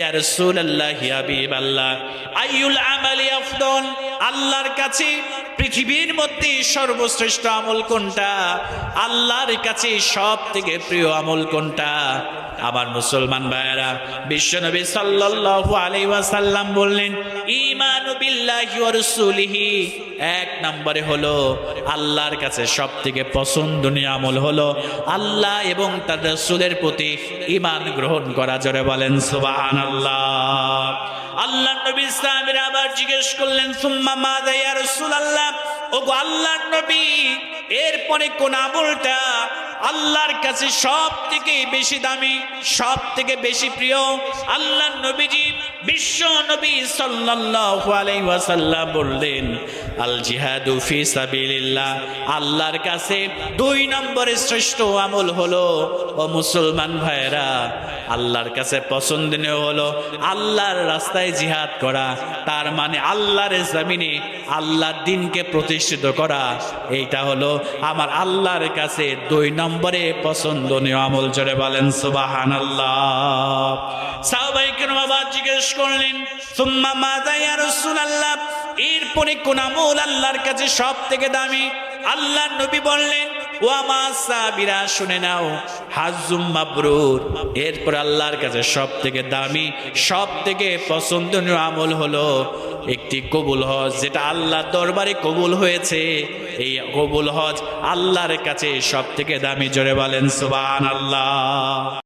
ইয়া রাসূলুল্লাহ ইয়া হাবিবাল্লাহ আইয়ুল আমালি আফদল, আল্লাহর কাছে পৃথিবীর মধ্যে সর্বশ্রেষ্ঠ আমল কোনটা? আল্লাহর কাছে সবথেকে প্রিয় আমল কোনটা? আমার মুসলমান ভাইয়েরা, বিশ্বনবী সাল্লাল্লাহু আলাইহি ওয়াসাল্লাম বললেন, ঈমানু বিল্লাহি ওয়া রাসূলিহি, এক নম্বরে হলো আল্লাহর কাছে সবথেকে পছন্দনীয় আমল হলো আল্লাহ এবং তার রাসূলের প্রতি ঈমান গ্রহণ করা। জোরে বলেন সুবহানাল্লাহ। আল্লাহ নবী ইসলামের আবার জিজ্ঞেস করলেন, সুম্মা মাযা ইয়া রাসূলুল্লাহ, ওগো আল্লাহর নবী, এরপরে কোন আমলটা আল্লাহর কাছে সব থেকে বেশি দামি, সব থেকে বেশি প্রিয়? আল্লাহর নবীজি বিশ্ব নবী সাল্লাল্লাহু আলাইহি ওয়াসাল্লাম বললেন, আল জিহাদু ফি সাবিলিল্লাহ, আল্লাহর কাছে 2 নম্বরে শ্রেষ্ঠ আমল হলো, ও মুসলমান ভাইরা, আল্লাহর কাছে পছন্দনীয় হলো আল্লাহর রাস্তায় জিহাদ করা। তার মানে আল্লাহর জমিনে আল্লাহর দ্বীনকে প্রতিষ্ঠিত করা। এইটা হলো আমার আল্লাহর কাছে 2 নম্বরে পছন্দনীয় আমল। জোরে বলেন সুবহানাল্লাহ। সাহাবায়ে কেরাম আবার জিজ্ঞেস করলেন, সুম্মা মাযা ইয়া রাসূলুল্লাহ, এরপরে কোন আমল আল্লাহর কাছে সব থেকে দামি? আল্লাহর নবী বললেন, ওয়ামা সাবিরা, শুনে নাও, হাজ্জুম মাবরুর, এরপর আল্লাহর কাছে সব থেকে দামি, সব থেকে পছন্দনীয় আমল হলো একটি কবুল হজ, যেটা আল্লাহর দরবারে কবুল হয়েছে। এই কবুল হজ আল্লাহর কাছে সব থেকে দামি। জোরে বলেন সুবহানাল্লাহ।